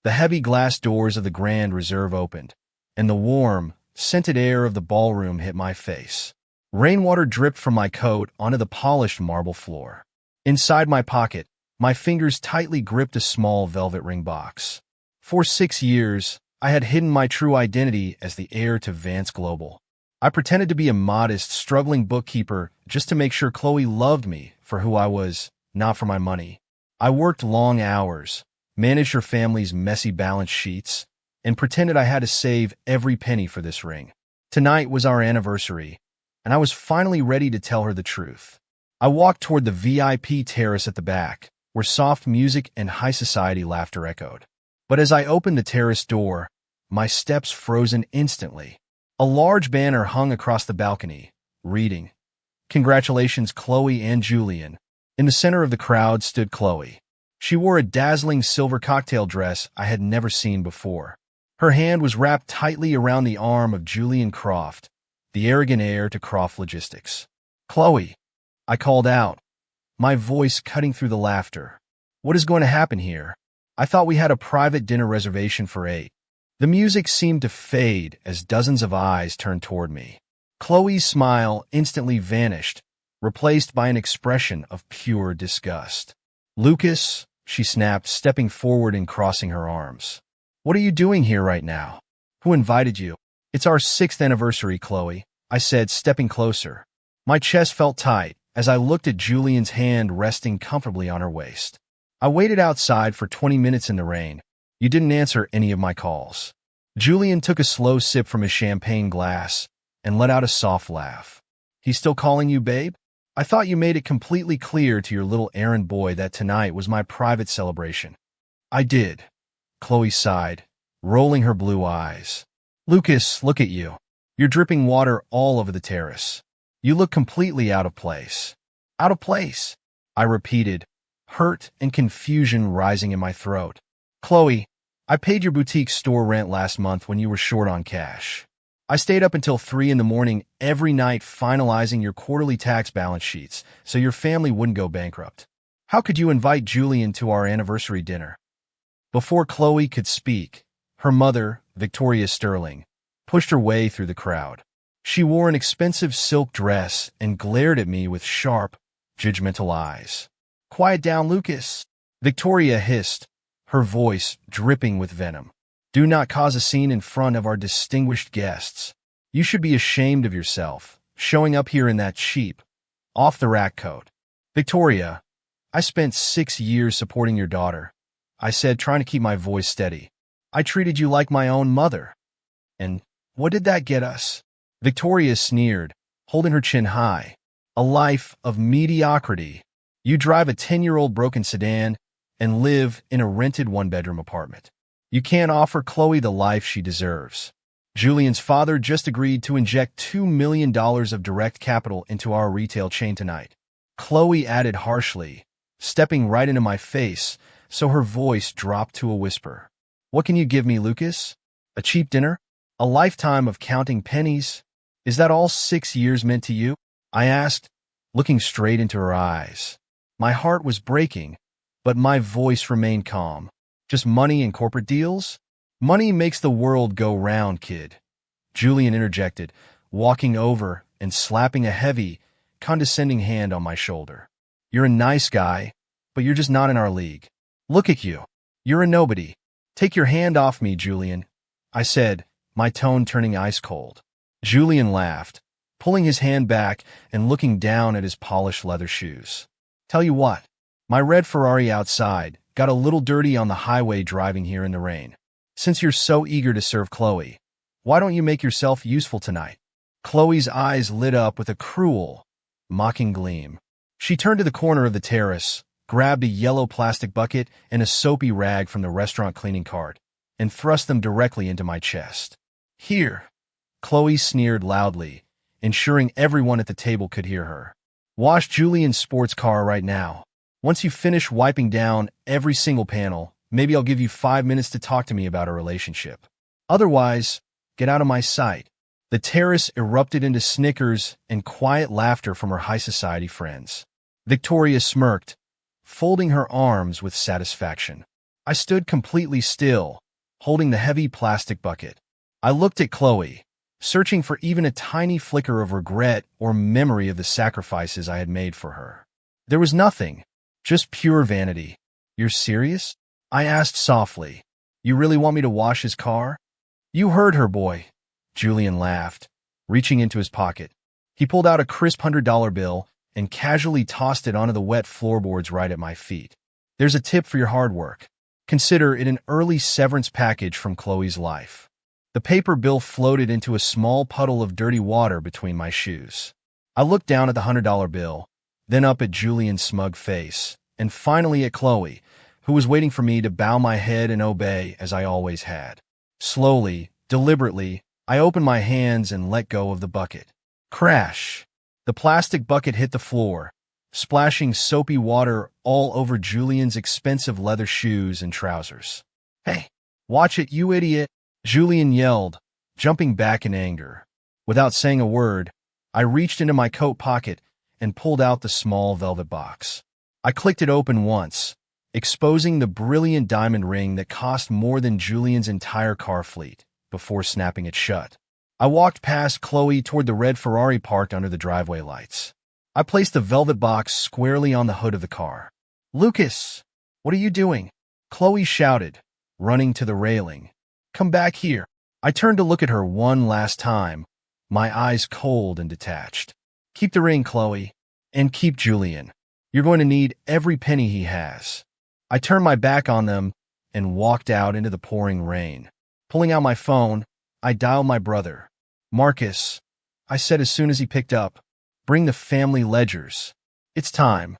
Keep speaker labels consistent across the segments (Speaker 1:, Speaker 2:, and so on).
Speaker 1: The heavy glass doors of the Grand Reserve opened, and the warm, scented air of the ballroom hit my face. Rainwater dripped from my coat onto the polished marble floor. Inside my pocket, my fingers tightly gripped a small velvet ring box. For 6 years, I had hidden my true identity as the heir to Vance Global. I pretended to be a modest, struggling bookkeeper just to make sure Chloe loved me for who I was, not for my money. I worked long hours, managed her family's messy balance sheets, and pretended I had to save every penny for this ring. Tonight was our anniversary, and I was finally ready to tell her the truth. I walked toward the VIP terrace at the back, where soft music and high society laughter echoed. But as I opened the terrace door, my steps frozen instantly. A large banner hung across the balcony, reading, "Congratulations, Chloe and Julian." In the center of the crowd stood Chloe. She wore a dazzling silver cocktail dress I had never seen before. Her hand was wrapped tightly around the arm of Julian Croft, the arrogant heir to Croft Logistics. "Chloe," I called out, my voice cutting through the laughter. "What is going to happen here? I thought we had a private dinner reservation for 8. The music seemed to fade as dozens of eyes turned toward me. Chloe's smile instantly vanished, replaced by an expression of pure disgust. "Lucas," she snapped, stepping forward and crossing her arms. "What are you doing here right now? Who invited you?" "It's our 6th anniversary, Chloe," I said, stepping closer. My chest felt tight as I looked at Julian's hand resting comfortably on her waist. "I waited outside for 20 minutes in the rain. You didn't answer any of my calls." Julian took a slow sip from his champagne glass and let out a soft laugh. "He's still calling you babe? I thought you made it completely clear to your little errand boy that tonight was my private celebration." "I did," Chloe sighed, rolling her blue eyes. "Lucas, look at you. You're dripping water all over the terrace. You look completely out of place." "Out of place?" I repeated, hurt and confusion rising in my throat. "Chloe, I paid your boutique store rent last month when you were short on cash. I stayed up until 3 in the morning every night finalizing your quarterly tax balance sheets so your family wouldn't go bankrupt. How could you invite Julian to our anniversary dinner?" Before Chloe could speak, her mother, Victoria Sterling, pushed her way through the crowd. She wore an expensive silk dress and glared at me with sharp, judgmental eyes. "Quiet down, Lucas," Victoria hissed, her voice dripping with venom. "Do not cause a scene in front of our distinguished guests. You should be ashamed of yourself, showing up here in that cheap, off-the-rack coat." "Victoria, I spent 6 years supporting your daughter," I said, trying to keep my voice steady. "I treated you like my own mother. And what did that get us?" Victoria sneered, holding her chin high. "A life of mediocrity. You drive a 10-year-old broken sedan and live in a rented one-bedroom apartment. You can't offer Chloe the life she deserves. Julian's father just agreed to inject $2 million of direct capital into our retail chain tonight," Chloe added harshly, stepping right into my face, so her voice dropped to a whisper. "What can you give me, Lucas? A cheap dinner? A lifetime of counting pennies? Is that all 6 years meant to you?" I asked, looking straight into her eyes. My heart was breaking, but my voice remained calm. "Just money and corporate deals?" "Money makes the world go round, kid," Julian interjected, walking over and slapping a heavy, condescending hand on my shoulder. "You're a nice guy, but you're just not in our league. Look at you. You're a nobody. Take your hand off me, Julian," I said, my tone turning ice cold. Julian laughed, pulling his hand back and looking down at his polished leather shoes. "Tell you what, my red Ferrari outside got a little dirty on the highway driving here in the rain. Since you're so eager to serve Chloe, why don't you make yourself useful tonight?" Chloe's eyes lit up with a cruel, mocking gleam. She turned to the corner of the terrace, grabbed a yellow plastic bucket and a soapy rag from the restaurant cleaning cart, and thrust them directly into my chest. "Here," Chloe sneered loudly, ensuring everyone at the table could hear her. "Wash Julian's sports car right now. Once you finish wiping down every single panel, maybe I'll give you 5 minutes to talk to me about our relationship. Otherwise, get out of my sight." The terrace erupted into snickers and quiet laughter from her high society friends. Victoria smirked, folding her arms with satisfaction. I stood completely still, holding the heavy plastic bucket. I looked at Chloe, searching for even a tiny flicker of regret or memory of the sacrifices I had made for her. There was nothing, just pure vanity. "You're serious?" I asked softly. "You really want me to wash his car?" "You heard her, boy." Julian laughed, reaching into his pocket. He pulled out a crisp $100 bill and casually tossed it onto the wet floorboards right at my feet. "There's a tip for your hard work. Consider it an early severance package from Chloe's life." The paper bill floated into a small puddle of dirty water between my shoes. I looked down at the $100 bill, then up at Julian's smug face, and finally at Chloe, who was waiting for me to bow my head and obey as I always had. Slowly, deliberately, I opened my hands and let go of the bucket. Crash! The plastic bucket hit the floor, splashing soapy water all over Julian's expensive leather shoes and trousers. "Hey, watch it, you idiot!" Julian yelled, jumping back in anger. Without saying a word, I reached into my coat pocket and pulled out the small velvet box. I clicked it open once, exposing the brilliant diamond ring that cost more than Julian's entire car fleet, before snapping it shut. I walked past Chloe toward the red Ferrari parked under the driveway lights. I placed the velvet box squarely on the hood of the car. "Lucas, what are you doing?" Chloe shouted, running to the railing. "Come back here." I turned to look at her one last time, my eyes cold and detached. "Keep the ring, Chloe, and keep Julian. You're going to need every penny he has." I turned my back on them and walked out into the pouring rain. Pulling out my phone, I dialed my brother. "Marcus," I said as soon as he picked up, "bring the family ledgers. It's time."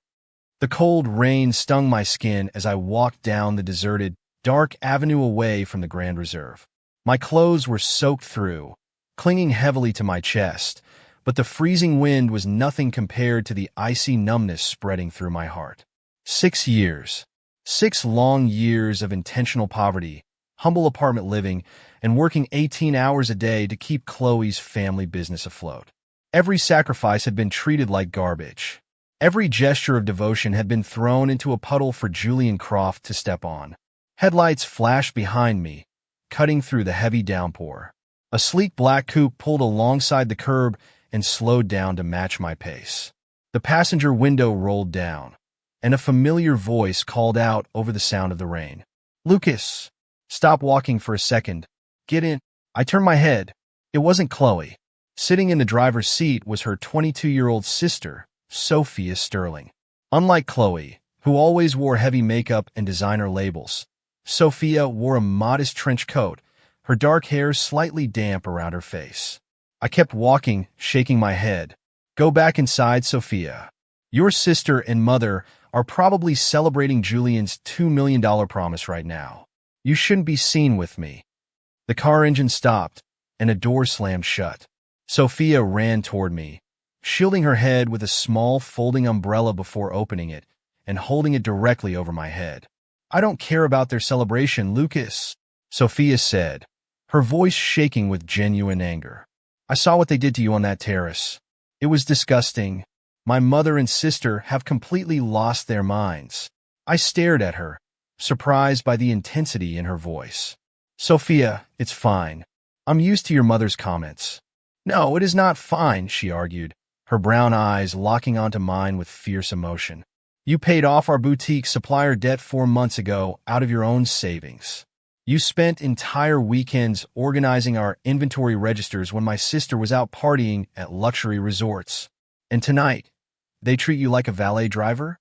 Speaker 1: The cold rain stung my skin as I walked down the deserted, dark avenue away from the Grand Reserve. My clothes were soaked through, clinging heavily to my chest, but the freezing wind was nothing compared to the icy numbness spreading through my heart. 6 years. 6 long years of intentional poverty, humble apartment living, and working 18 hours a day to keep Chloe's family business afloat. Every sacrifice had been treated like garbage. Every gesture of devotion had been thrown into a puddle for Julian Croft to step on. Headlights flashed behind me, cutting through the heavy downpour. A sleek black coupe pulled alongside the curb and slowed down to match my pace. The passenger window rolled down, and a familiar voice called out over the sound of the rain. "Lucas, stop walking for a second. Get in." I turned my head. It wasn't Chloe. Sitting in the driver's seat was her 22-year-old sister, Sophia Sterling. Unlike Chloe, who always wore heavy makeup and designer labels, Sophia wore a modest trench coat, her dark hair slightly damp around her face. I kept walking, shaking my head. "Go back inside, Sophia. Your sister and mother are probably celebrating Julian's $2 million promise right now. You shouldn't be seen with me." The car engine stopped, and a door slammed shut. Sophia ran toward me, shielding her head with a small folding umbrella before opening it and holding it directly over my head. "I don't care about their celebration, Lucas," Sophia said, her voice shaking with genuine anger. "I saw what they did to you on that terrace. It was disgusting. My mother and sister have completely lost their minds." I stared at her, surprised by the intensity in her voice. "Sophia, it's fine. I'm used to your mother's comments." "No, it is not fine," she argued, her brown eyes locking onto mine with fierce emotion. "You paid off our boutique supplier debt 4 months ago out of your own savings. You spent entire weekends organizing our inventory registers when my sister was out partying at luxury resorts. And tonight, they treat you like a valet driver?"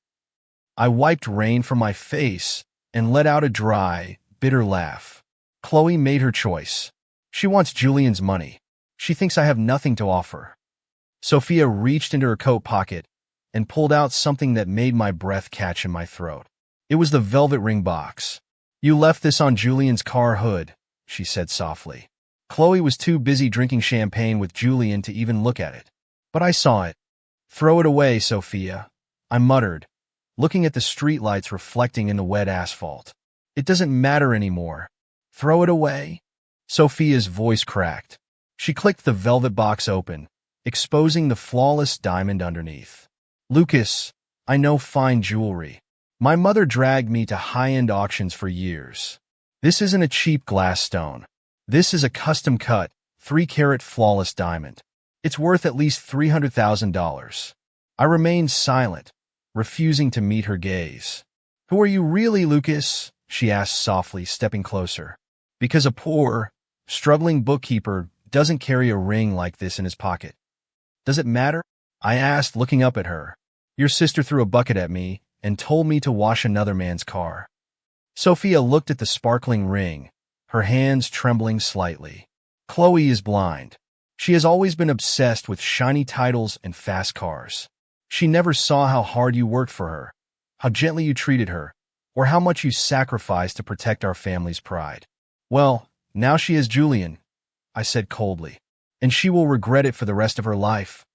Speaker 1: I wiped rain from my face and let out a dry, bitter laugh. Chloe made her choice. She wants Julian's money. She thinks I have nothing to offer. Sophia reached into her coat pocket and pulled out something that made my breath catch in my throat. It was the velvet ring box. "You left this on Julian's car hood," she said softly. Chloe was too busy drinking champagne with Julian to even look at it. But I saw it. "Throw it away, Sophia," I muttered, looking at the streetlights reflecting in the wet asphalt. "It doesn't matter anymore. Throw it away." Sophia's voice cracked. She clicked the velvet box open, exposing the flawless diamond underneath. "Lucas, I know fine jewelry. My mother dragged me to high-end auctions for years. This isn't a cheap glass stone. This is a custom-cut, 3-carat flawless diamond. It's worth at least $300,000. I remained silent, refusing to meet her gaze. Who are you really, Lucas? She asked softly, stepping closer. Because a poor, struggling bookkeeper doesn't carry a ring like this in his pocket. Does it matter? I asked, looking up at her. Your sister threw a bucket at me and told me to wash another man's car. Sophia looked at the sparkling ring, her hands trembling slightly. Chloe is blind. She has always been obsessed with shiny titles and fast cars. She never saw how hard you worked for her, how gently you treated her, or how much you sacrificed to protect our family's pride. Well, now she is Julian, I said coldly, and she will regret it for the rest of her life,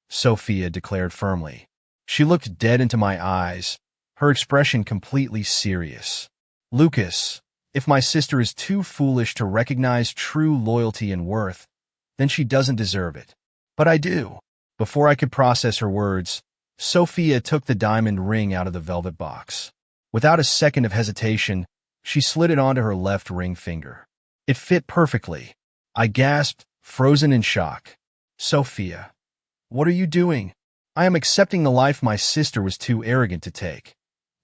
Speaker 1: Sophia declared firmly. She looked dead into my eyes, her expression completely serious. Lucas, if my sister is too foolish to recognize true loyalty and worth, then she doesn't deserve it. But I do. Before I could process her words, Sophia took the diamond ring out of the velvet box. Without a second of hesitation, she slid it onto her left ring finger. It fit perfectly. I gasped, frozen in shock. Sophia, what are you doing? I am accepting the life my sister was too arrogant to take,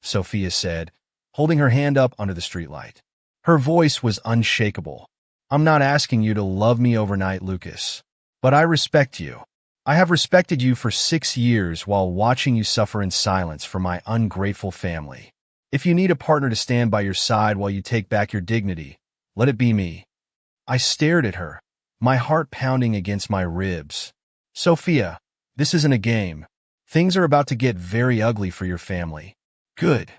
Speaker 1: Sophia said, holding her hand up under the streetlight. Her voice was unshakable. I'm not asking you to love me overnight, Lucas, but I respect you. I have respected you for 6 years while watching you suffer in silence for my ungrateful family. If you need a partner to stand by your side while you take back your dignity, let it be me. I stared at her, my heart pounding against my ribs. Sophia, this isn't a game. Things are about to get very ugly for your family. Good,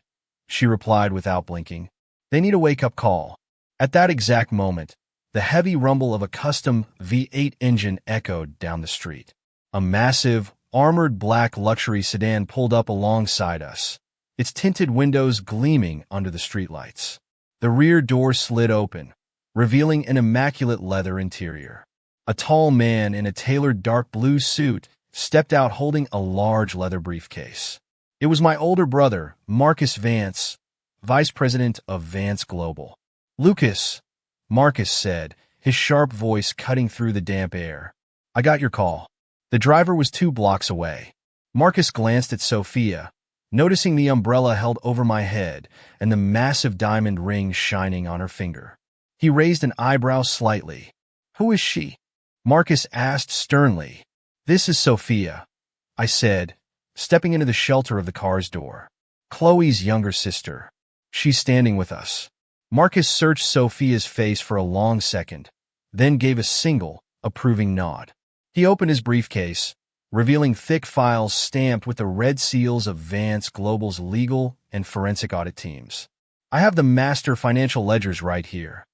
Speaker 1: she replied without blinking. They need a wake-up call. At that exact moment, the heavy rumble of a custom V8 engine echoed down the street. A massive, armored black luxury sedan pulled up alongside us, its tinted windows gleaming under the streetlights. The rear door slid open, revealing an immaculate leather interior. A tall man in a tailored dark blue suit stepped out holding a large leather briefcase. It was my older brother, Marcus Vance, vice president of Vance Global. Lucas, Marcus said, his sharp voice cutting through the damp air. I got your call. The driver was 2 blocks away. Marcus glanced at Sophia, noticing the umbrella held over my head and the massive diamond ring shining on her finger. He raised an eyebrow slightly. Who is she? Marcus asked sternly. This is Sophia, I said, stepping into the shelter of the car's door. Chloe's younger sister. She's standing with us. Marcus searched Sophia's face for a long second, then gave a single, approving nod. He opened his briefcase, revealing thick files stamped with the red seals of Vance Global's legal and forensic audit teams. I have the master financial ledgers right here,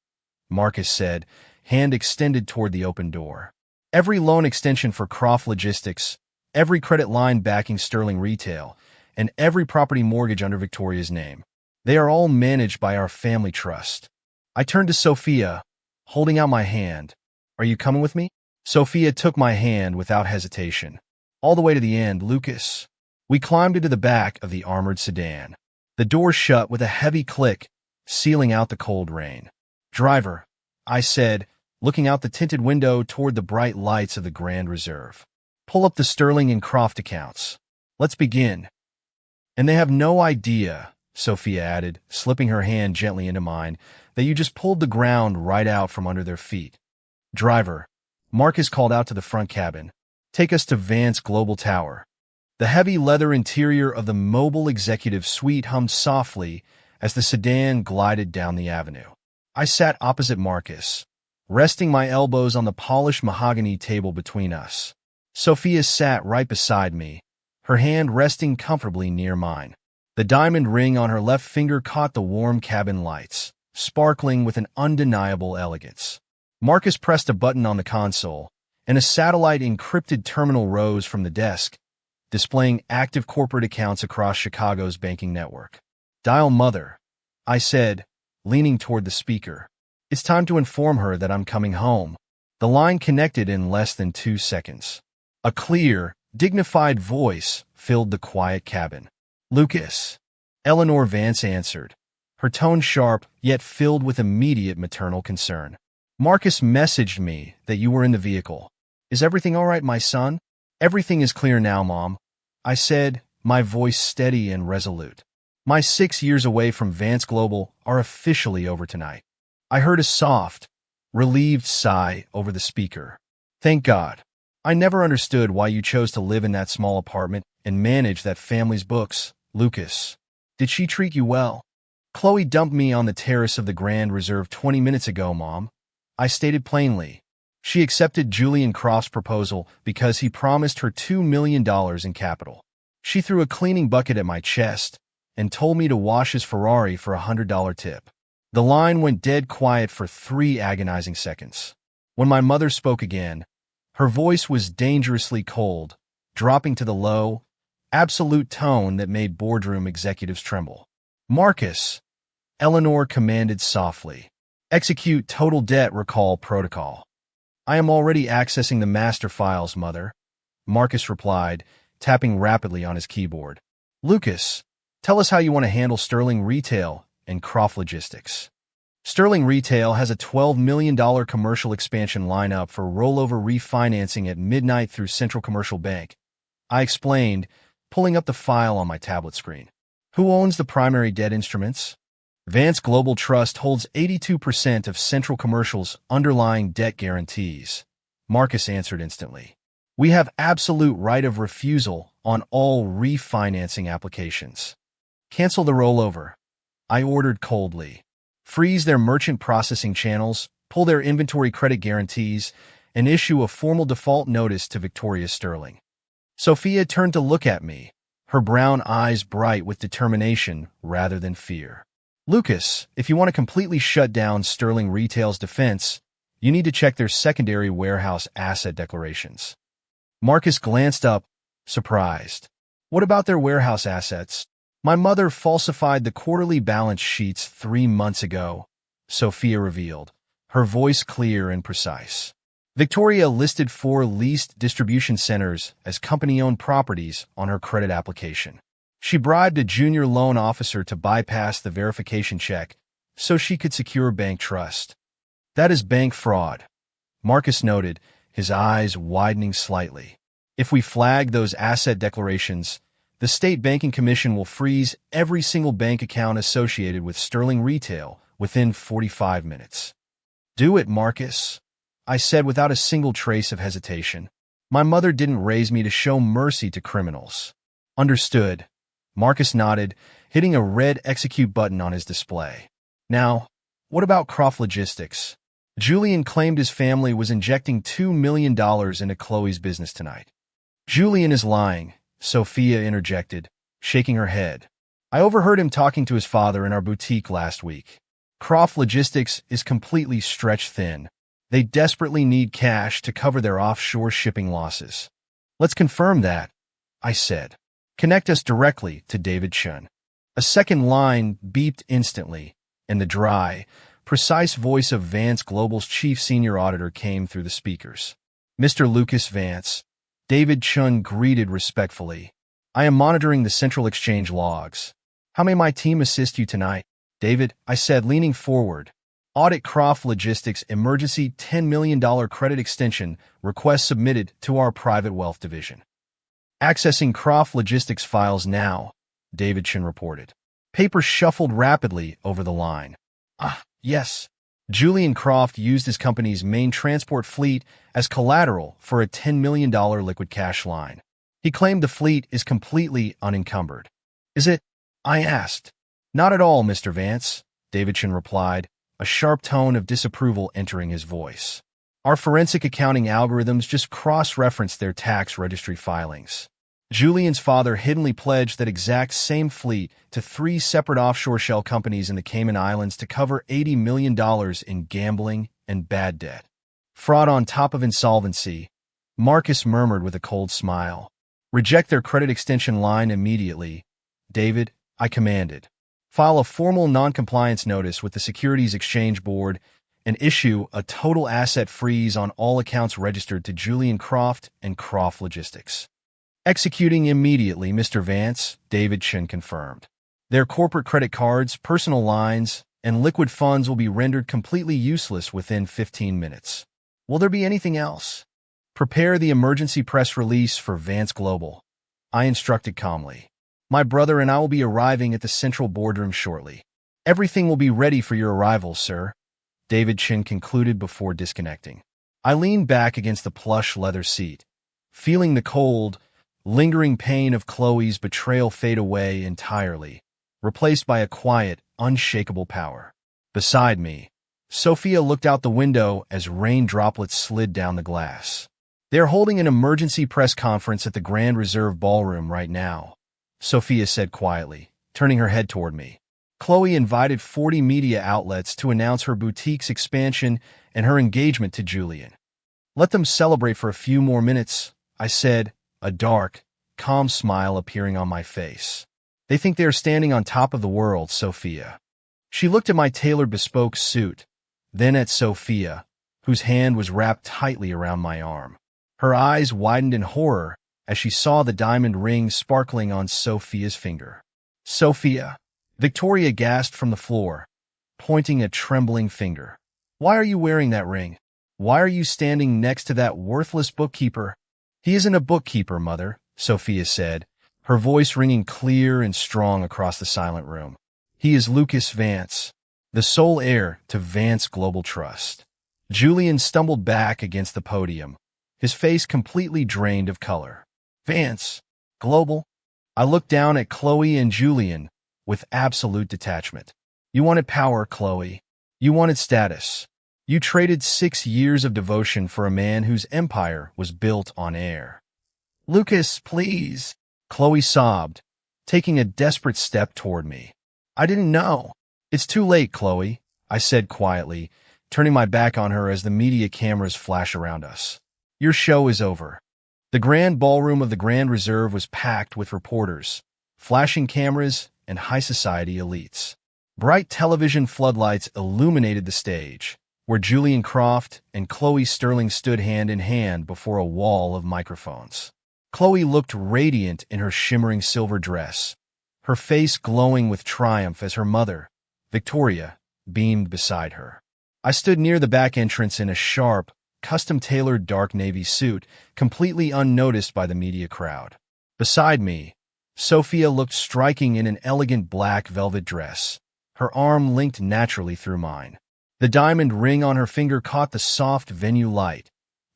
Speaker 1: Marcus said, hand extended toward the open door. Every loan extension for Croft Logistics, every credit line backing Sterling Retail, and every property mortgage under Victoria's name. They are all managed by our family trust. I turned to Sophia, holding out my hand. Are you coming with me? Sophia took my hand without hesitation. All the way to the end, Lucas. We climbed into the back of the armored sedan. The door shut with a heavy click, sealing out the cold rain. Driver, I said, looking out the tinted window toward the bright lights of the Grand Reserve. Pull up the Sterling and Croft accounts. Let's begin. And they have no idea, Sophia added, slipping her hand gently into mine, that you just pulled the ground right out from under their feet. Driver, Marcus called out to the front cabin. Take us to Vance Global Tower. The heavy leather interior of the mobile executive suite hummed softly as the sedan glided down the avenue. I sat opposite Marcus, resting my elbows on the polished mahogany table between us. Sophia sat right beside me, her hand resting comfortably near mine. The diamond ring on her left finger caught the warm cabin lights, sparkling with an undeniable elegance. Marcus pressed a button on the console, and a satellite-encrypted terminal rose from the desk, displaying active corporate accounts across Chicago's banking network. Dial Mother, I said, leaning toward the speaker. It's time to inform her that I'm coming home. The line connected in less than 2 seconds. A clear, dignified voice filled the quiet cabin. Lucas, Eleanor Vance answered, her tone sharp yet filled with immediate maternal concern. Marcus messaged me that you were in the vehicle. Is everything all right, my son? Everything is clear now, Mom, I said, my voice steady and resolute. My 6 years away from Vance Global are officially over tonight. I heard a soft, relieved sigh over the speaker. Thank God. I never understood why you chose to live in that small apartment and manage that family's books, Lucas. Did she treat you well? Chloe dumped me on the terrace of the Grand Reserve 20 minutes ago, Mom, I stated plainly. She accepted Julian Croft's proposal because he promised her $2 million in capital. She threw a cleaning bucket at my chest and told me to wash his Ferrari for a $100 tip. The line went dead quiet for 3 agonizing seconds. When my mother spoke again, her voice was dangerously cold, dropping to the low, absolute tone that made boardroom executives tremble. Marcus, Eleanor commanded softly. Execute total debt recall protocol. I am already accessing the master files, Mother, Marcus replied, tapping rapidly on his keyboard. Lucas, tell us how you want to handle Sterling Retail and Croft Logistics. Sterling Retail has a $12 million commercial expansion lineup for rollover refinancing at midnight through Central Commercial Bank, I explained, pulling up the file on my tablet screen. Who owns the primary debt instruments? Vance Global Trust holds 82% of Central Commercial's underlying debt guarantees, Marcus answered instantly. We have absolute right of refusal on all refinancing applications. Cancel the rollover, I ordered coldly. Freeze their merchant processing channels, pull their inventory credit guarantees, and issue a formal default notice to Victoria Sterling. Sophia turned to look at me, her brown eyes bright with determination rather than fear. Lucas, if you want to completely shut down Sterling Retail's defense, you need to check their secondary warehouse asset declarations. Marcus glanced up, surprised. What about their warehouse assets? My mother falsified the quarterly balance sheets 3 months ago, Sophia revealed, her voice clear and precise. Victoria listed 4 leased distribution centers as company-owned properties on her credit application. She bribed a junior loan officer to bypass the verification check so she could secure bank trust. That is bank fraud, Marcus noted, his eyes widening slightly. If we flag those asset declarations, the State Banking Commission will freeze every single bank account associated with Sterling Retail within 45 minutes. Do it, Marcus, I said without a single trace of hesitation. My mother didn't raise me to show mercy to criminals. Understood, Marcus nodded, hitting a red execute button on his display. Now, what about Croft Logistics? Julian claimed his family was injecting $2 million into Chloe's business tonight. Julian is lying, Sophia interjected, shaking her head. I overheard him talking to his father in our boutique last week. Croft Logistics is completely stretched thin. They desperately need cash to cover their offshore shipping losses. Let's confirm that, I said. Connect us directly to David Chun. A second line beeped instantly, and the dry, precise voice of Vance Global's chief senior auditor came through the speakers. Mr. Lucas Vance, David Chun greeted respectfully. I am monitoring the Central Exchange logs. How may my team assist you tonight? David, I said, leaning forward. Audit Croft Logistics emergency $10 million credit extension request submitted to our private wealth division. Accessing Croft Logistics files now, David Chun reported. Papers shuffled rapidly over the line. Yes. Julian Croft used his company's main transport fleet as collateral for a $10 million liquid cash line. He claimed the fleet is completely unencumbered. Is it? I asked. Not at all, Mr. Vance, David Chun replied, a sharp tone of disapproval entering his voice. Our forensic accounting algorithms just cross-referenced their tax registry filings. Julian's father hiddenly pledged that exact same fleet to 3 separate offshore shell companies in the Cayman Islands to cover $80 million in gambling and bad debt. Fraud on top of insolvency, Marcus murmured with a cold smile. Reject their credit extension line immediately, David, I commanded. File a formal non-compliance notice with the Securities Exchange Board and issue a total asset freeze on all accounts registered to Julian Croft and Croft Logistics. Executing immediately, Mr. Vance, David Chun confirmed. Their corporate credit cards, personal lines, and liquid funds will be rendered completely useless within 15 minutes. Will there be anything else? Prepare the emergency press release for Vance Global, I instructed calmly. My brother and I will be arriving at the central boardroom shortly. Everything will be ready for your arrival, sir, David Chin concluded before disconnecting. I leaned back against the plush leather seat, feeling the cold, lingering pain of Chloe's betrayal fade away entirely, replaced by a quiet, unshakable power. Beside me, Sophia looked out the window as rain droplets slid down the glass. They are holding an emergency press conference at the Grand Reserve Ballroom right now, Sophia said quietly, turning her head toward me. Chloe invited 40 media outlets to announce her boutique's expansion and her engagement to Julian. Let them celebrate for a few more minutes, I said, a dark, calm smile appearing on my face. They think they are standing on top of the world, Sophia. She looked at my tailored bespoke suit, then at Sophia, whose hand was wrapped tightly around my arm. Her eyes widened in horror as she saw the diamond ring sparkling on Sophia's finger. Sophia, Victoria gasped from the floor, pointing a trembling finger. Why are you wearing that ring? Why are you standing next to that worthless bookkeeper? He isn't a bookkeeper, Mother, Sophia said, her voice ringing clear and strong across the silent room. He is Lucas Vance, the sole heir to Vance Global Trust. Julian stumbled back against the podium, his face completely drained of color. Vance Global? I looked down at Chloe and Julian with absolute detachment. You wanted power, Chloe. You wanted status. You traded 6 years of devotion for a man whose empire was built on air. Lucas, please, Chloe sobbed, taking a desperate step toward me. I didn't know. It's too late, Chloe, I said quietly, turning my back on her as the media cameras flash around us. Your show is over. The grand ballroom of the Grand Reserve was packed with reporters, flashing cameras, and high society elites. Bright television floodlights illuminated the stage, where Julian Croft and Chloe Sterling stood hand in hand before a wall of microphones. Chloe looked radiant in her shimmering silver dress, her face glowing with triumph as her mother, Victoria, beamed beside her. I stood near the back entrance in a sharp, custom-tailored dark navy suit, completely unnoticed by the media crowd. Beside me, Sophia looked striking in an elegant black velvet dress, her arm linked naturally through mine. The diamond ring on her finger caught the soft venue light,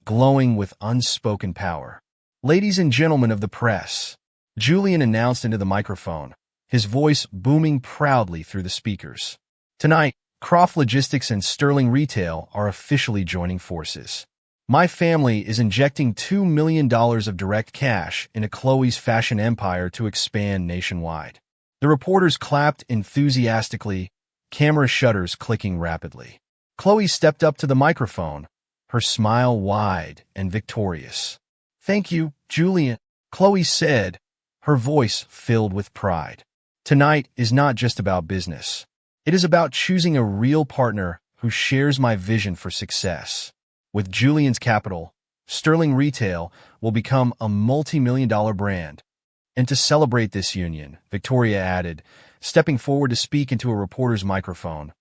Speaker 1: glowing with unspoken power. Ladies and gentlemen of the press, Julian announced into the microphone, his voice booming proudly through the speakers. Tonight, Croft Logistics and Sterling Retail are officially joining forces. My family is injecting $2 million of direct cash into Chloe's fashion empire to expand nationwide. The reporters clapped enthusiastically, camera shutters clicking rapidly. Chloe stepped up to the microphone, her smile wide and victorious. Thank you, Julian, Chloe said, her voice filled with pride. Tonight is not just about business. It is about choosing a real partner who shares my vision for success. With Julian's capital, Sterling Retail will become a multi-million-dollar brand. And to celebrate this union, Victoria added, stepping forward to speak into a reporter's microphone,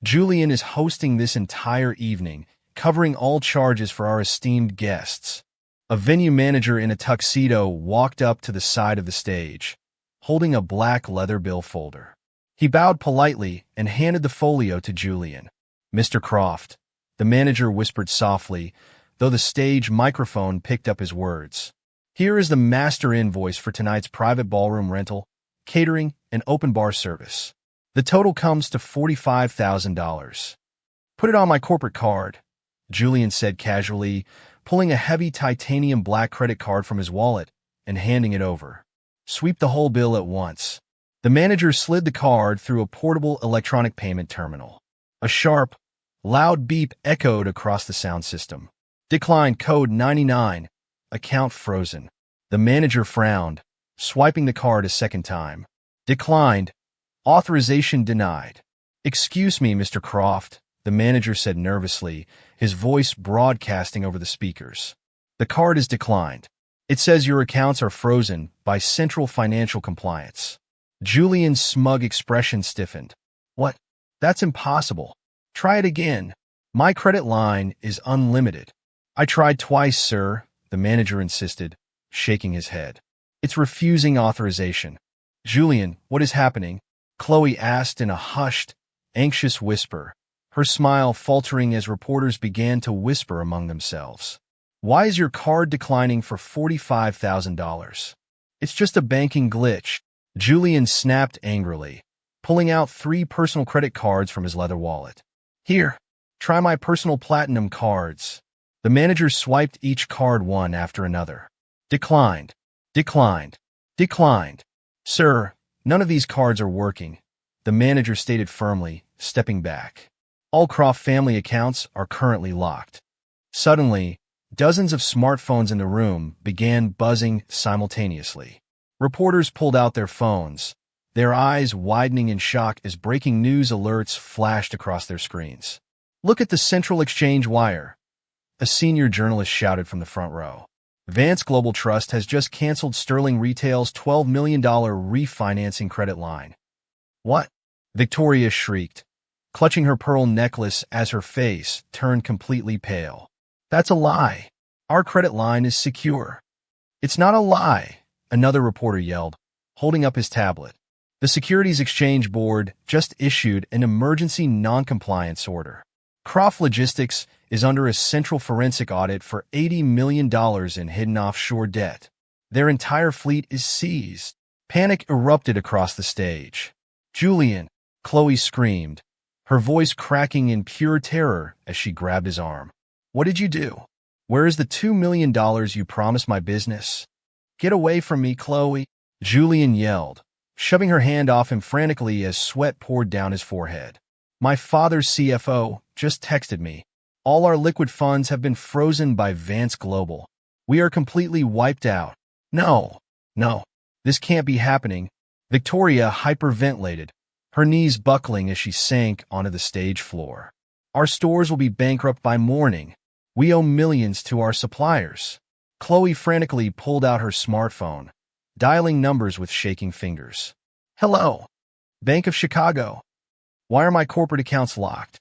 Speaker 1: Julian is hosting this entire evening, covering all charges for our esteemed guests. A venue manager in a tuxedo walked up to the side of the stage, holding a black leather bill folder. He bowed politely and handed the folio to Julian. Mr. Croft, the manager whispered softly, though the stage microphone picked up his words. Here is the master invoice for tonight's private ballroom rental, catering, and open bar service. The total comes to $45,000. Put it on my corporate card, Julian said casually, pulling a heavy titanium black credit card from his wallet and handing it over. Sweep the whole bill at once. The manager slid the card through a portable electronic payment terminal. A sharp, loud beep echoed across the sound system. Decline code 99. Account frozen. The manager frowned, swiping the card a second time. Declined. Authorization denied. Excuse me, Mr. Croft, the manager said nervously, his voice broadcasting over the speakers. The card is declined. It says your accounts are frozen by Central Financial Compliance. Julian's smug expression stiffened. What? That's impossible. Try it again. My credit line is unlimited. I tried twice, sir, the manager insisted, shaking his head. It's refusing authorization. Julian, what is happening? Chloe asked in a hushed, anxious whisper, her smile faltering as reporters began to whisper among themselves. Why is your card declining for $45,000? It's just a banking glitch, Julian snapped angrily, pulling out 3 personal credit cards from his leather wallet. Here, try my personal platinum cards. The manager swiped each card one after another. Declined. Declined. Declined. Sir, none of these cards are working, the manager stated firmly, stepping back. All Croft family accounts are currently locked. Suddenly, dozens of smartphones in the room began buzzing simultaneously. Reporters pulled out their phones, their eyes widening in shock as breaking news alerts flashed across their screens. Look at the Central Exchange wire, a senior journalist shouted from the front row. Vance Global Trust has just canceled Sterling Retail's $12 million refinancing credit line. What? Victoria shrieked, clutching her pearl necklace as her face turned completely pale. That's a lie. Our credit line is secure. It's not a lie, another reporter yelled, holding up his tablet. The Securities Exchange Board just issued an emergency non-compliance order. Croft Logistics is under a central forensic audit for $80 million in hidden offshore debt. Their entire fleet is seized. Panic erupted across the stage. Julian, Chloe screamed, her voice cracking in pure terror as she grabbed his arm. What did you do? Where is the $2 million you promised my business? Get away from me, Chloe, Julian yelled, shoving her hand off him frantically as sweat poured down his forehead. My father's CFO just texted me. All our liquid funds have been frozen by Vance Global. We are completely wiped out. No, this can't be happening. Victoria hyperventilated, her knees buckling as she sank onto the stage floor. Our stores will be bankrupt by morning. We owe millions to our suppliers. Chloe frantically pulled out her smartphone, dialing numbers with shaking fingers. Hello, Bank of Chicago. Why are my corporate accounts locked?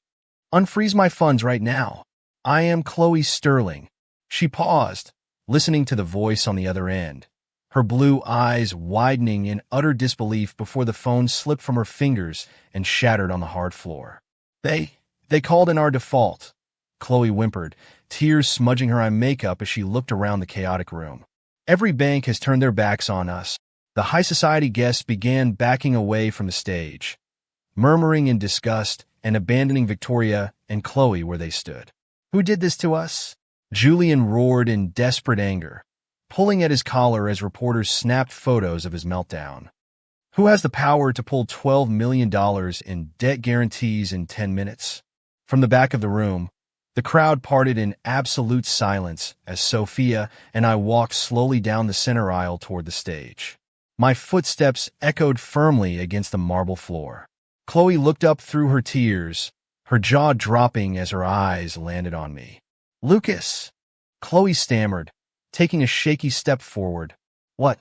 Speaker 1: Unfreeze my funds right now. I am Chloe Sterling. She paused, listening to the voice on the other end, her blue eyes widening in utter disbelief before the phone slipped from her fingers and shattered on the hard floor. They called in our default, Chloe whimpered, tears smudging her eye makeup as she looked around the chaotic room. Every bank has turned their backs on us. The high society guests began backing away from the stage, murmuring in disgust and abandoning Victoria and Chloe where they stood. Who did this to us? Julian roared in desperate anger, pulling at his collar as reporters snapped photos of his meltdown. Who has the power to pull $12 million in debt guarantees in 10 minutes? From the back of the room, the crowd parted in absolute silence as Sophia and I walked slowly down the center aisle toward the stage. My footsteps echoed firmly against the marble floor. Chloe looked up through her tears, her jaw dropping as her eyes landed on me. Lucas, Chloe stammered, taking a shaky step forward. What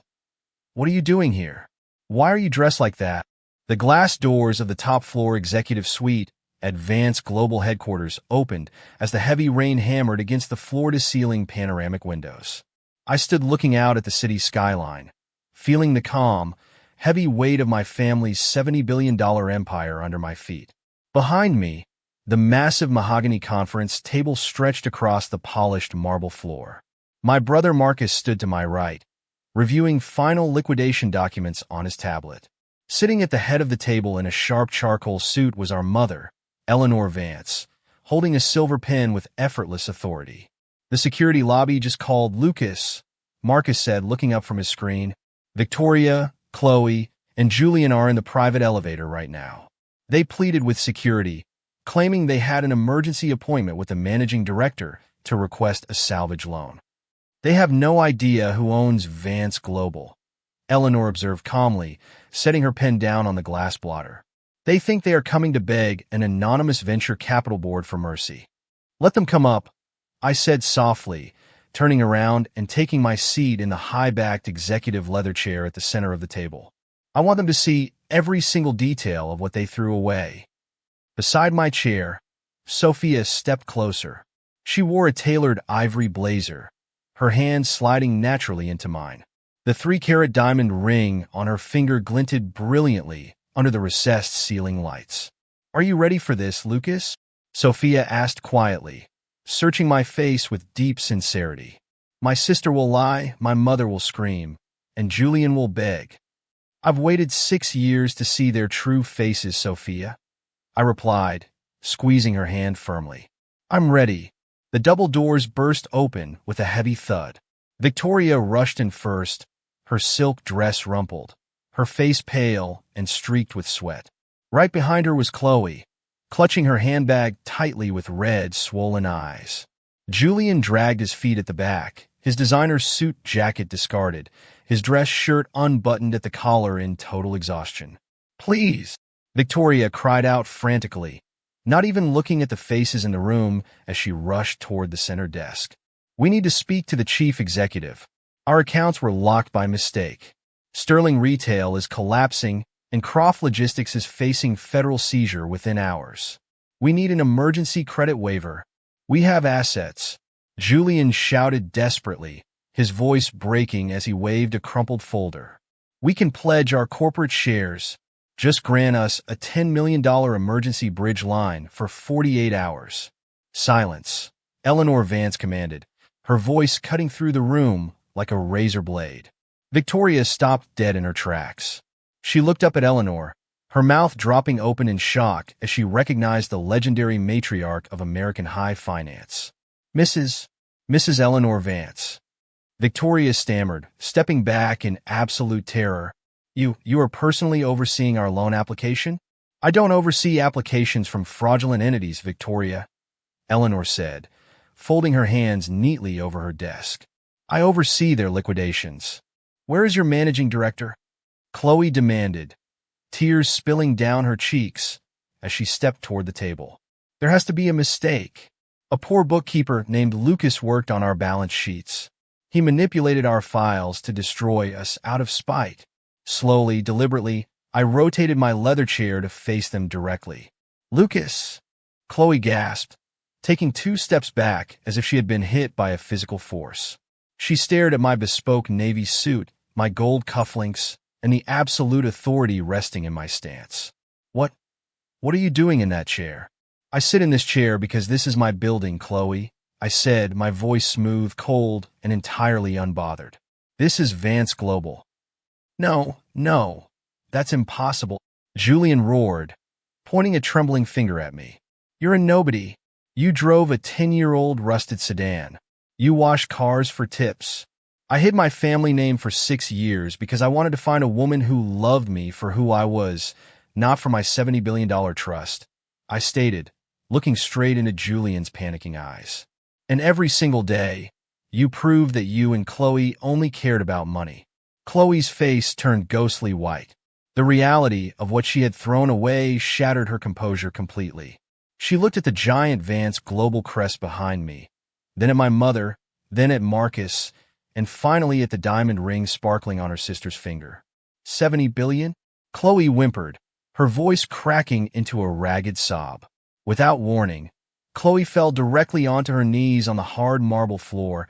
Speaker 1: are you doing here? Why are you dressed like that? The glass doors of the top floor executive suite at Vance Global headquarters opened as the heavy rain hammered against the floor-to-ceiling panoramic windows. I stood looking out at the city skyline, feeling the calm, heavy weight of my family's $70 billion empire under my feet. Behind me, the massive mahogany conference table stretched across the polished marble floor. My brother Marcus stood to my right, reviewing final liquidation documents on his tablet. Sitting at the head of the table in a sharp charcoal suit was our mother, Eleanor Vance, holding a silver pen with effortless authority. The security lobby just called Lucas, Marcus said, looking up from his screen. Victoria, Chloe, and Julian are in the private elevator right now. They pleaded with security, claiming they had an emergency appointment with the managing director to request a salvage loan. They have no idea who owns Vance Global, Eleanor observed calmly, setting her pen down on the glass blotter. They think they are coming to beg an anonymous venture capital board for mercy. Let them come up, I said softly, turning around and taking my seat in the high-backed executive leather chair at the center of the table. I want them to see every single detail of what they threw away. Beside my chair, Sophia stepped closer. She wore a tailored ivory blazer, her hand sliding naturally into mine. The 3-carat diamond ring on her finger glinted brilliantly under the recessed ceiling lights. "Are you ready for this, Lucas?" Sophia asked quietly, searching my face with deep sincerity. "My sister will lie, my mother will scream, and Julian will beg. I've waited 6 years to see their true faces, Sophia," I replied, squeezing her hand firmly. "I'm ready." The double doors burst open with a heavy thud. Victoria rushed in first, her silk dress rumpled, her face pale and streaked with sweat. Right behind her was Chloe, clutching her handbag tightly with red, swollen eyes. Julian dragged his feet at the back, his designer suit jacket discarded, his dress shirt unbuttoned at the collar in total exhaustion. "Please!" Victoria cried out frantically, not even looking at the faces in the room as she rushed toward the center desk. "We need to speak to the chief executive. Our accounts were locked by mistake. Sterling Retail is collapsing, and Croft Logistics is facing federal seizure within hours. We need an emergency credit waiver. We have assets." Julian shouted desperately, his voice breaking as he waved a crumpled folder. "We can pledge our corporate shares. Just grant us a $10 million emergency bridge line for 48 hours. "Silence," Eleanor Vance commanded, her voice cutting through the room like a razor blade. Victoria stopped dead in her tracks. She looked up at Eleanor, her mouth dropping open in shock as she recognized the legendary matriarch of American high finance. Mrs. Eleanor Vance." Victoria stammered, stepping back in absolute terror. You are personally overseeing our loan application?" "I don't oversee applications from fraudulent entities, Victoria," Eleanor said, folding her hands neatly over her desk. "I oversee their liquidations." "Where is your managing director?" Chloe demanded, tears spilling down her cheeks as she stepped toward the table. "There has to be a mistake. A poor bookkeeper named Lucas worked on our balance sheets. He manipulated our files to destroy us out of spite." Slowly, deliberately, I rotated my leather chair to face them directly. "Lucas!" Chloe gasped, taking 2 steps back as if she had been hit by a physical force. She stared at my bespoke navy suit, my gold cufflinks, and the absolute authority resting in my stance. What are you doing in that chair?" "I sit in this chair because this is my building, Chloe," I said, my voice smooth, cold, and entirely unbothered. "This is Vance Global." No, that's impossible," Julian roared, pointing a trembling finger at me. "You're a nobody. You drove a 10-year-old rusted sedan. You washed cars for tips. I hid my family name for 6 years because I wanted to find a woman who loved me for who I was, not for my $70 billion trust," I stated, looking straight into Julian's panicking eyes. "And every single day, you proved that you and Chloe only cared about money." Chloe's face turned ghostly white. The reality of what she had thrown away shattered her composure completely. She looked at the giant Vance Global crest behind me, then at my mother, then at Marcus, and finally at the diamond ring sparkling on her sister's finger. "$70 billion? Chloe whimpered, her voice cracking into a ragged sob. Without warning, Chloe fell directly onto her knees on the hard marble floor,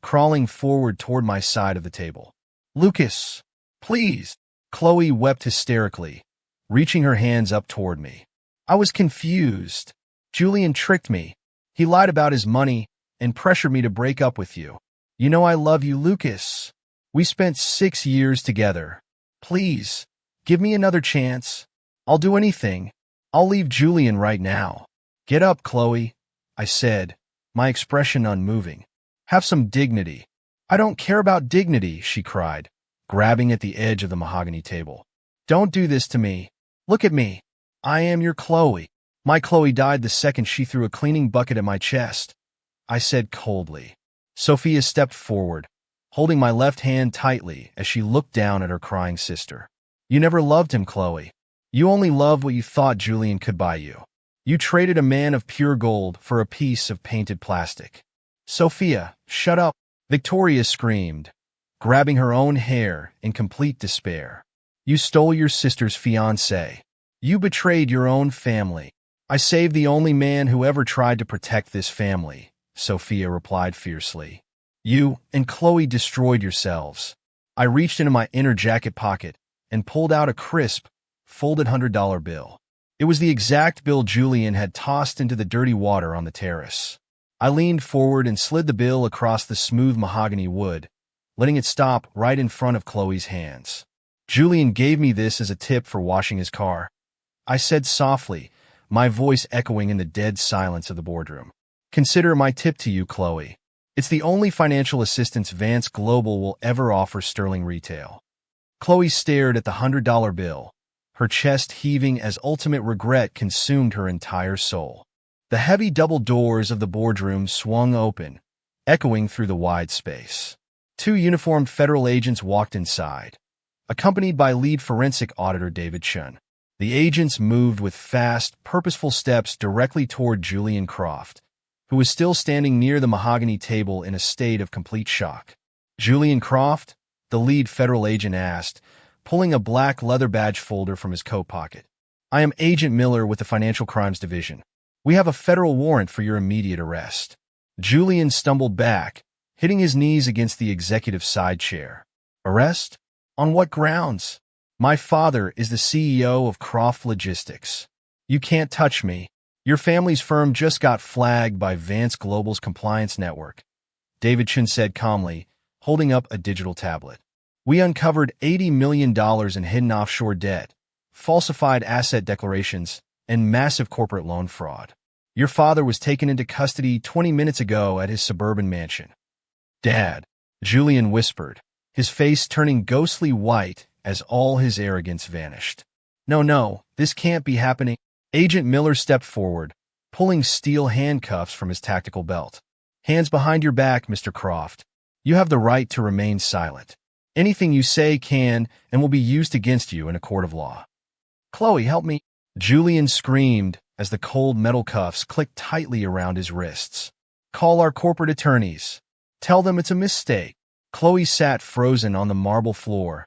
Speaker 1: crawling forward toward my side of the table. "Lucas, please!" Chloe wept hysterically, reaching her hands up toward me. I was confused. Julian tricked me. He lied about his money and pressured me to break up with you. "You know I love you, Lucas. We spent 6 years together. Please, give me another chance. I'll do anything. I'll leave Julian right now." "Get up, Chloe," I said, my expression unmoving. "Have some dignity." "I don't care about dignity," she cried, grabbing at the edge of the mahogany table. "Don't do this to me. Look at me. I am your Chloe." "My Chloe died the second she threw a cleaning bucket at my chest," I said coldly. Sophia stepped forward, holding my left hand tightly as she looked down at her crying sister. "You never loved him, Chloe. You only loved what you thought Julian could buy you. You traded a man of pure gold for a piece of painted plastic." "Sophia, shut up!" Victoria screamed, grabbing her own hair in complete despair. You stole your sister's fiancé. You betrayed your own family. I saved the only man who ever tried to protect this family, Sophia replied fiercely. You and Chloe destroyed yourselves. I reached into my inner jacket pocket and pulled out a crisp, folded $100 bill. It was the exact bill Julian had tossed into the dirty water on the terrace. I leaned forward and slid the bill across the smooth mahogany wood, letting it stop right in front of Chloe's hands. Julian gave me this as a tip for washing his car, I said softly, my voice echoing in the dead silence of the boardroom. Consider my tip to you, Chloe. It's the only financial assistance Vance Global will ever offer Sterling Retail. Chloe stared at the $100 bill, her chest heaving as ultimate regret consumed her entire soul. The heavy double doors of the boardroom swung open, echoing through the wide space. Two uniformed federal agents walked inside, accompanied by lead forensic auditor David Chun. The agents moved with fast, purposeful steps directly toward Julian Croft, who was still standing near the mahogany table in a state of complete shock. Julian Croft? The lead federal agent asked, pulling a black leather badge folder from his coat pocket. I am Agent Miller with the Financial Crimes Division. We have a federal warrant for your immediate arrest. Julian stumbled back, hitting his knees against the executive side chair. Arrest? On what grounds? My father is the CEO of Croft Logistics. You can't touch me. Your family's firm just got flagged by Vance Global's compliance network, David Chin said calmly, holding up a digital tablet. We uncovered $80 million in hidden offshore debt, falsified asset declarations, and massive corporate loan fraud. Your father was taken into custody 20 minutes ago at his suburban mansion. Dad, Julian whispered, his face turning ghostly white as all his arrogance vanished. No, this can't be happening. Agent Miller stepped forward, pulling steel handcuffs from his tactical belt. Hands behind your back, Mr. Croft. You have the right to remain silent. Anything you say can and will be used against you in a court of law. Chloe, help me. Julian screamed as the cold metal cuffs clicked tightly around his wrists. Call our corporate attorneys. Tell them it's a mistake. Chloe sat frozen on the marble floor,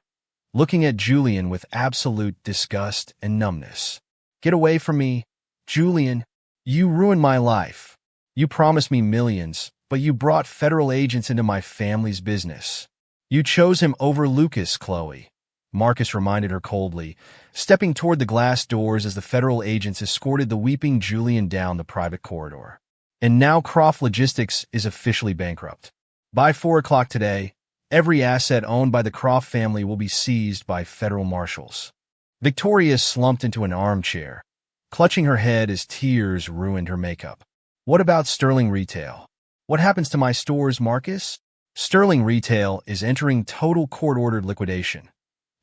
Speaker 1: looking at Julian with absolute disgust and numbness. Get away from me, Julian. You ruined my life. You promised me millions, but you brought federal agents into my family's business. You chose him over Lucas, Chloe. Marcus reminded her coldly, stepping toward the glass doors as the federal agents escorted the weeping Julian down the private corridor. And now Croft Logistics is officially bankrupt. By 4 o'clock today, every asset owned by the Croft family will be seized by federal marshals. Victoria slumped into an armchair, clutching her head as tears ruined her makeup. What about Sterling Retail? What happens to my stores, Marcus? Sterling Retail is entering total court-ordered liquidation.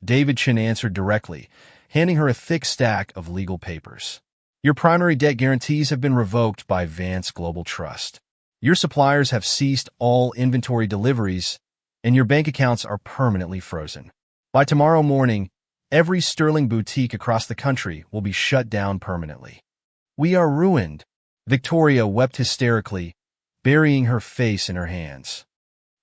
Speaker 1: David Chin answered directly, handing her a thick stack of legal papers. Your primary debt guarantees have been revoked by Vance Global Trust. Your suppliers have ceased all inventory deliveries, and your bank accounts are permanently frozen. By tomorrow morning, every Sterling boutique across the country will be shut down permanently. We are ruined. Victoria wept hysterically, burying her face in her hands.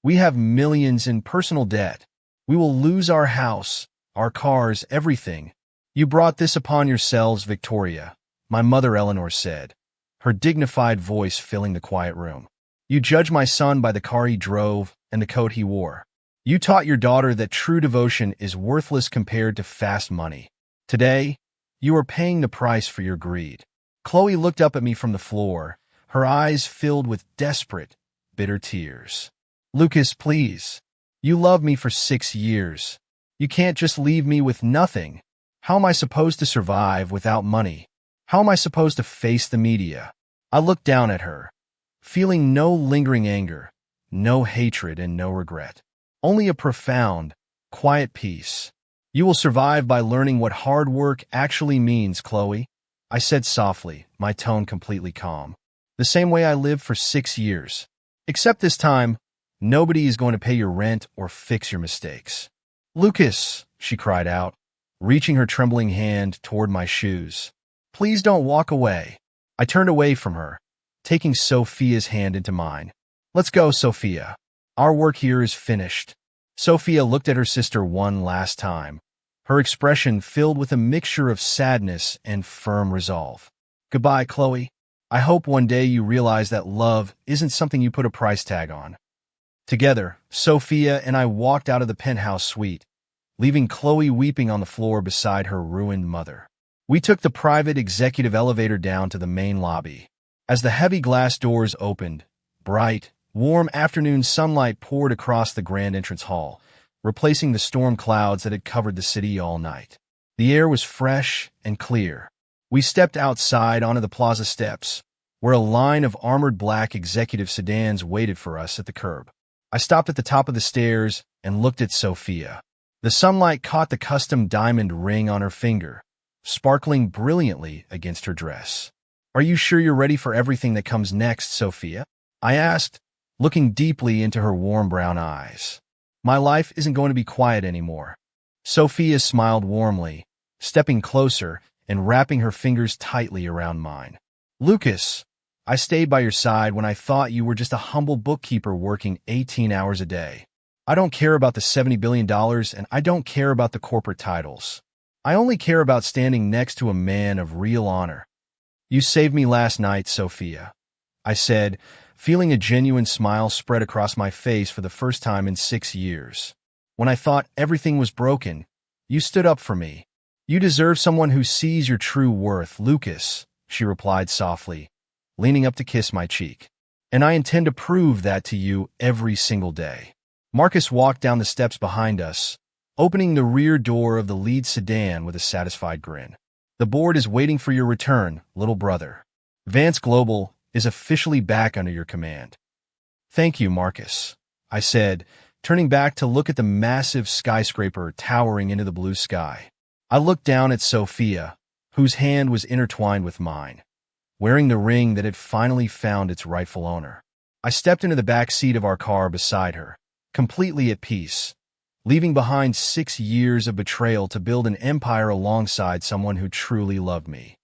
Speaker 1: We have millions in personal debt. We will lose our house, our cars, everything. You brought this upon yourselves, Victoria, my mother Eleanor said, her dignified voice filling the quiet room. You judge my son by the car he drove and the coat he wore. You taught your daughter that true devotion is worthless compared to fast money. Today, you are paying the price for your greed. Chloe looked up at me from the floor, her eyes filled with desperate, bitter tears. Lucas, please. You loved me for 6 years. You can't just leave me with nothing. How am I supposed to survive without money? How am I supposed to face the media? I looked down at her, feeling no lingering anger, no hatred, and no regret. Only a profound, quiet peace. You will survive by learning what hard work actually means, Chloe, I said softly, my tone completely calm. The same way I lived for 6 years. Except this time, nobody is going to pay your rent or fix your mistakes. Lucas, she cried out, reaching her trembling hand toward my shoes. Please don't walk away. I turned away from her, taking Sophia's hand into mine. Let's go, Sophia. Our work here is finished. Sophia looked at her sister one last time, her expression filled with a mixture of sadness and firm resolve. Goodbye, Chloe. I hope one day you realize that love isn't something you put a price tag on. Together, Sophia and I walked out of the penthouse suite, leaving Chloe weeping on the floor beside her ruined mother. We took the private executive elevator down to the main lobby. As the heavy glass doors opened, bright, warm afternoon sunlight poured across the grand entrance hall, replacing the storm clouds that had covered the city all night. The air was fresh and clear. We stepped outside onto the plaza steps, where a line of armored black executive sedans waited for us at the curb. I stopped at the top of the stairs and looked at Sophia. The sunlight caught the custom diamond ring on her finger, sparkling brilliantly against her dress. "Are you sure you're ready for everything that comes next, Sophia?" I asked, looking deeply into her warm brown eyes. "My life isn't going to be quiet anymore." Sophia smiled warmly, stepping closer and wrapping her fingers tightly around mine. "Lucas, I stayed by your side when I thought you were just a humble bookkeeper working 18 hours a day. I don't care about the $70 billion and I don't care about the corporate titles. I only care about standing next to a man of real honor. You saved me last night, Sophia," I said, feeling a genuine smile spread across my face for the first time in 6 years. "When I thought everything was broken, you stood up for me. You deserve someone who sees your true worth, Lucas," she replied softly, leaning up to kiss my cheek. "And I intend to prove that to you every single day." Marcus walked down the steps behind us, opening the rear door of the lead sedan with a satisfied grin. "The board is waiting for your return, little brother. Vance Global is officially back under your command." "Thank you, Marcus," I said, turning back to look at the massive skyscraper towering into the blue sky. I looked down at Sophia, whose hand was intertwined with mine, wearing the ring that had finally found its rightful owner. I stepped into the back seat of our car beside her, completely at peace, leaving behind 6 years of betrayal to build an empire alongside someone who truly loved me.